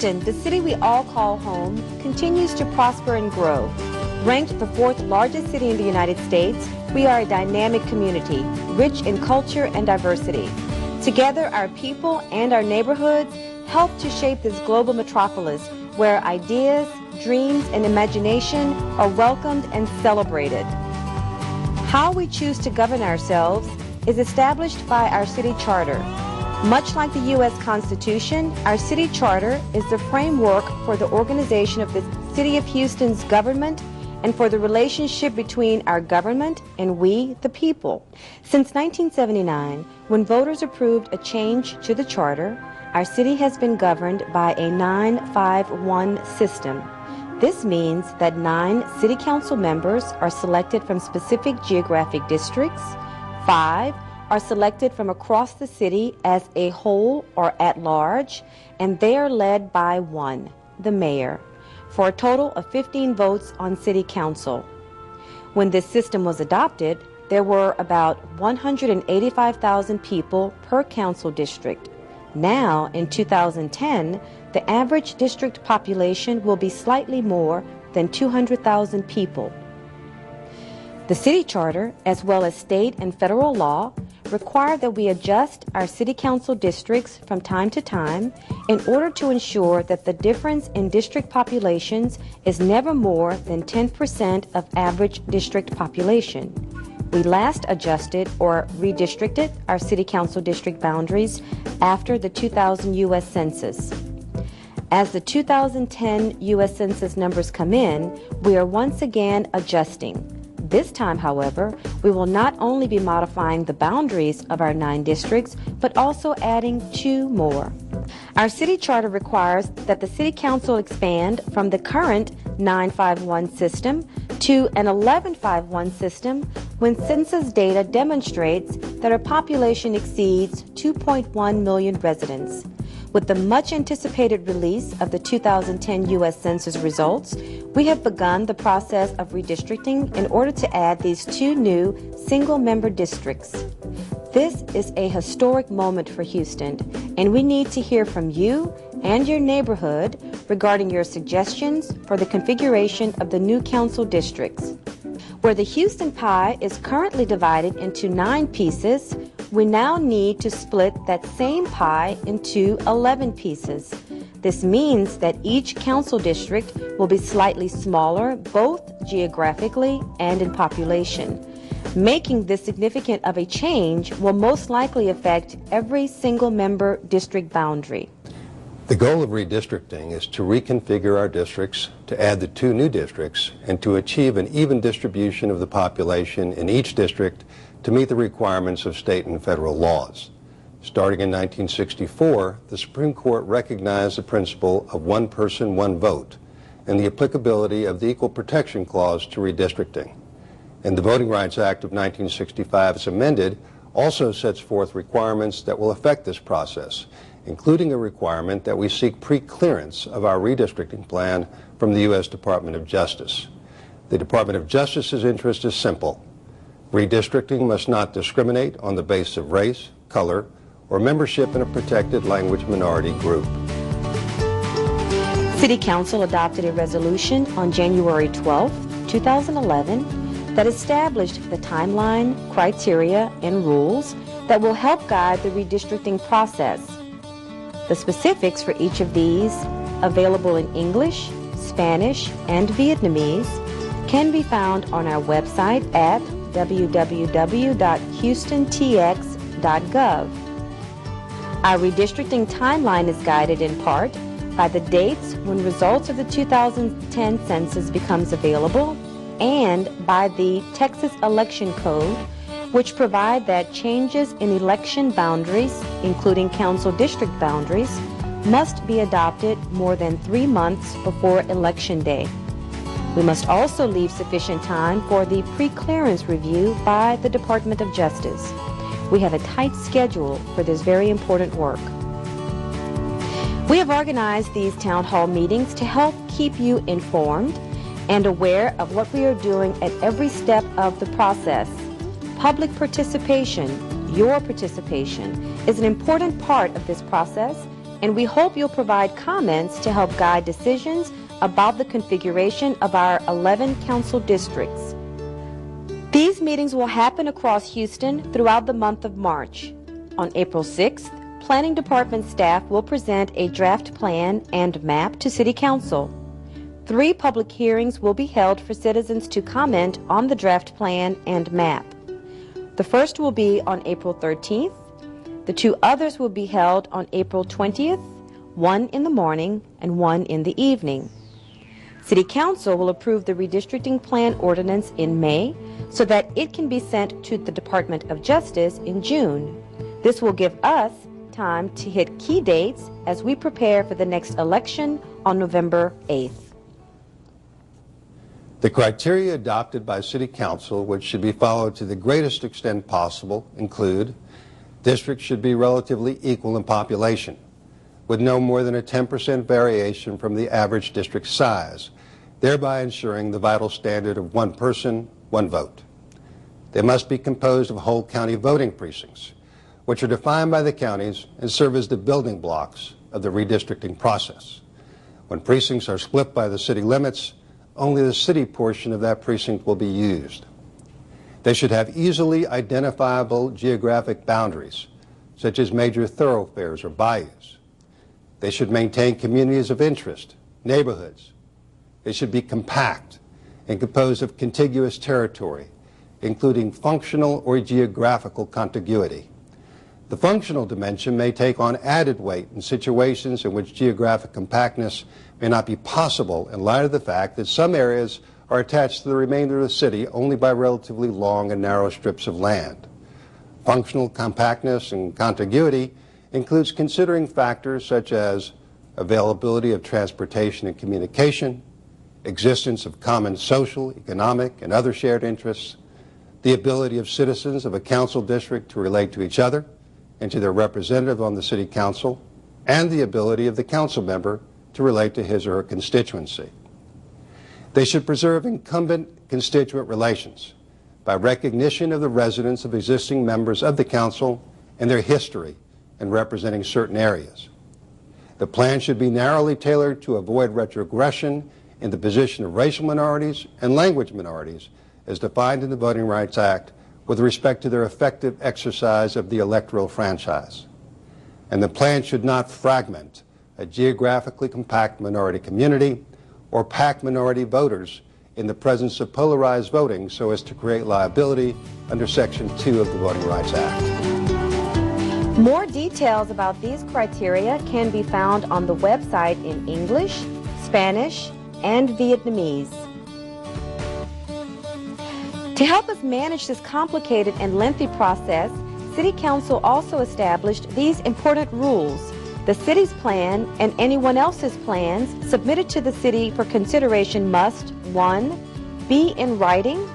Houston, the city we all call home, continues to prosper and grow. Ranked the 4th largest city in the United States, we are a dynamic community, rich in culture and diversity. Together, our people and our neighborhoods help to shape this global metropolis where ideas, dreams, and imagination are welcomed and celebrated. How we choose to govern ourselves is established by our city charter. Much like the U.S. Constitution, our city charter is the framework for the organization of the City of Houston's government and for the relationship between our government and we, the people. Since 1979, when voters approved a change to the charter, our city has been governed by a 9-5-1 system. This means that 9 city council members are selected from specific geographic districts, 5 are selected from across the city as a whole or at large, and they are led by 1, the mayor, for a total of 15 votes on city council. When this system was adopted, there were about 185,000 people per council district. Now, in 2010, the average district population will be slightly more than 200,000 people. The city charter, as well as state and federal law, require that we adjust our city council districts from time to time in order to ensure that the difference in district populations is never more than 10% of average district population. We last adjusted or redistricted our city council district boundaries after the 2000 U.S. Census. As the 2010 U.S. Census numbers come in, we are once again adjusting. This time, however, we will not only be modifying the boundaries of our 9 districts, but also adding 2 more. Our city charter requires that the city council expand from the current 9-5-1 system to an 11-5-1 system when census data demonstrates that our population exceeds 2.1 million residents. With the much-anticipated release of the 2010 U.S. Census results, we have begun the process of redistricting in order to add these 2 new single-member districts. This is a historic moment for Houston, and we need to hear from you and your neighborhood regarding your suggestions for the configuration of the new council districts. Where the Houston pie is currently divided into 9 pieces, we now need to split that same pie into 11 pieces. This means that each council district will be slightly smaller, both geographically and in population. Making this significant of a change will most likely affect every single member district boundary. The goal of redistricting is to reconfigure our districts, to add the 2 new districts, and to achieve an even distribution of the population in each district to meet the requirements of state and federal laws. Starting in 1964, the Supreme Court recognized the principle of one person, one vote, and the applicability of the Equal Protection Clause to redistricting. And the Voting Rights Act of 1965, as amended, also sets forth requirements that will affect this process, including a requirement that we seek pre-clearance of our redistricting plan from the U.S. Department of Justice. The Department of Justice's interest is simple. Redistricting must not discriminate on the basis of race, color, or membership in a protected language minority group. City Council adopted a resolution on January 12, 2011 that established the timeline, criteria, and rules that will help guide the redistricting process. The specifics for each of these, available in English, Spanish, and Vietnamese, can be found on our website at www.houstontx.gov. Our redistricting timeline is guided in part by the dates when results of the 2010 census becomes available and by the Texas Election Code, which provide that changes in election boundaries, including council district boundaries, must be adopted more than 3 months before Election Day. We must also leave sufficient time for the pre-clearance review by the Department of Justice. We have a tight schedule for this very important work. We have organized these town hall meetings to help keep you informed and aware of what we are doing at every step of the process. Public participation, your participation, is an important part of this process, and we hope you'll provide comments to help guide decisions about the configuration of our 11 council districts. These meetings will happen across Houston throughout the month of March. On April 6th, Planning Department staff will present a draft plan and map to City Council. 3 public hearings will be held for citizens to comment on the draft plan and map. The first will be on April 13th. The 2 others will be held on April 20th, one in the morning and one in the evening. City Council will approve the redistricting plan ordinance in May so that it can be sent to the Department of Justice in June. This will give us time to hit key dates as we prepare for the next election on November 8th. The criteria adopted by City Council, which should be followed to the greatest extent possible, include districts should be relatively equal in population, with no more than a 10% variation from the average district size, thereby ensuring the vital standard of one person, one vote. They must be composed of whole county voting precincts, which are defined by the counties and serve as the building blocks of the redistricting process. When precincts are split by the city limits, only the city portion of that precinct will be used. They should have easily identifiable geographic boundaries, such as major thoroughfares or bayous. They should maintain communities of interest, neighborhoods. They should be compact and composed of contiguous territory, including functional or geographical contiguity. The functional dimension may take on added weight in situations in which geographic compactness may not be possible in light of the fact that some areas are attached to the remainder of the city only by relatively long and narrow strips of land. Functional compactness and contiguity includes considering factors such as availability of transportation and communication, existence of common social, economic, and other shared interests, the ability of citizens of a council district to relate to each other and to their representative on the city council, and the ability of the council member to relate to his or her constituency. They should preserve incumbent constituent relations by recognition of the residence of existing members of the council and their history in representing certain areas. The plan should be narrowly tailored to avoid retrogression in the position of racial minorities and language minorities as defined in the Voting Rights Act with respect to their effective exercise of the electoral franchise. And the plan should not fragment a geographically compact minority community or pack minority voters in the presence of polarized voting so as to create liability under Section 2 of the Voting Rights Act. More details about these criteria can be found on the website in English, Spanish, and Vietnamese. To help us manage this complicated and lengthy process, City Council also established these important rules. The city's plan and anyone else's plans submitted to the city for consideration must 1. Be in writing,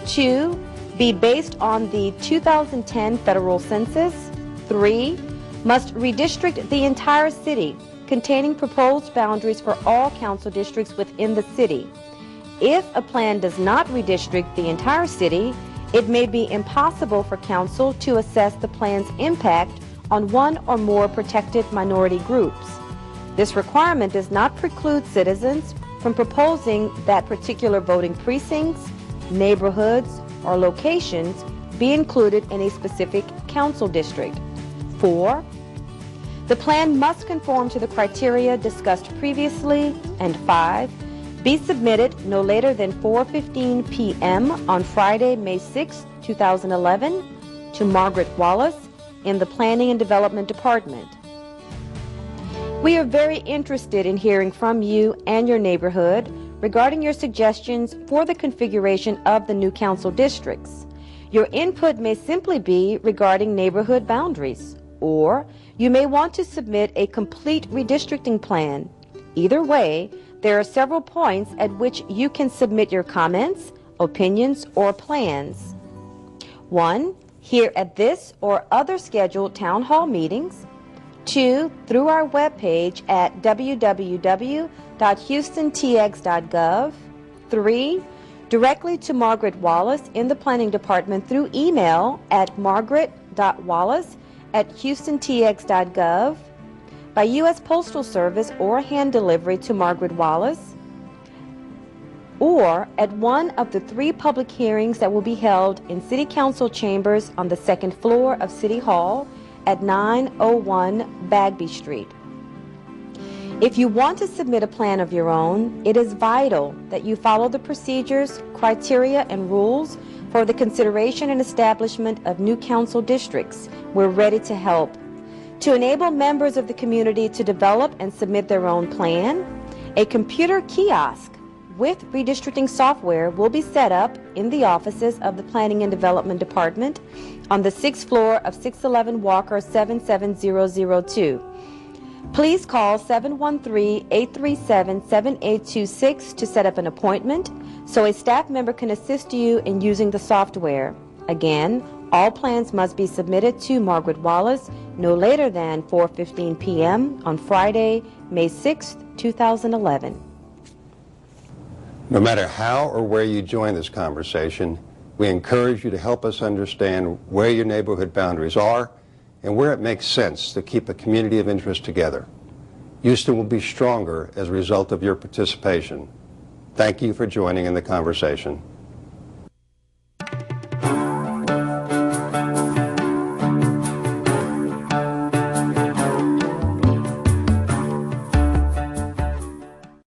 2. Be based on the 2010 federal census, 3. Must redistrict the entire city, containing proposed boundaries for all council districts within the city. If a plan does not redistrict the entire city, it may be impossible for council to assess the plan's impact on one or more protected minority groups. This requirement does not preclude citizens from proposing that particular voting precincts, neighborhoods, or locations be included in a specific council district. 4. The plan must conform to the criteria discussed previously. And 5. Be submitted no later than 4:15 p.m. on Friday, May 6, 2011, to Margaret Wallace in the Planning and Development Department. We are very interested in hearing from you and your neighborhood regarding your suggestions for the configuration of the new council districts. Your input may simply be regarding neighborhood boundaries, or you may want to submit a complete redistricting plan. Either way, there are several points at which you can submit your comments, opinions, or plans. 1. Here at this or other scheduled town hall meetings. 2. Through our webpage at www.houstontx.gov. 3. Directly to Margaret Wallace in the Planning Department through email at margaret.wallace@houstontx.gov. by U.S. Postal Service or hand delivery to Margaret Wallace, or at one of the 3 public hearings that will be held in City Council chambers on the 2nd floor of City Hall at 901 Bagby Street. If you want to submit a plan of your own, it is vital that you follow the procedures, criteria, and rules for the consideration and establishment of new council districts. We're ready to help. To enable members of the community to develop and submit their own plan, a computer kiosk with redistricting software will be set up in the offices of the Planning and Development Department on the 6th floor of 611 Walker 77002. Please call 713-837-7826 to set up an appointment so a staff member can assist you in using the software. Again, all plans must be submitted to Margaret Wallace no later than 4:15 p.m. on Friday, May 6, 2011. No matter how or where you join this conversation, we encourage you to help us understand where your neighborhood boundaries are and where it makes sense to keep a community of interest together. Houston will be stronger as a result of your participation. Thank you for joining in the conversation.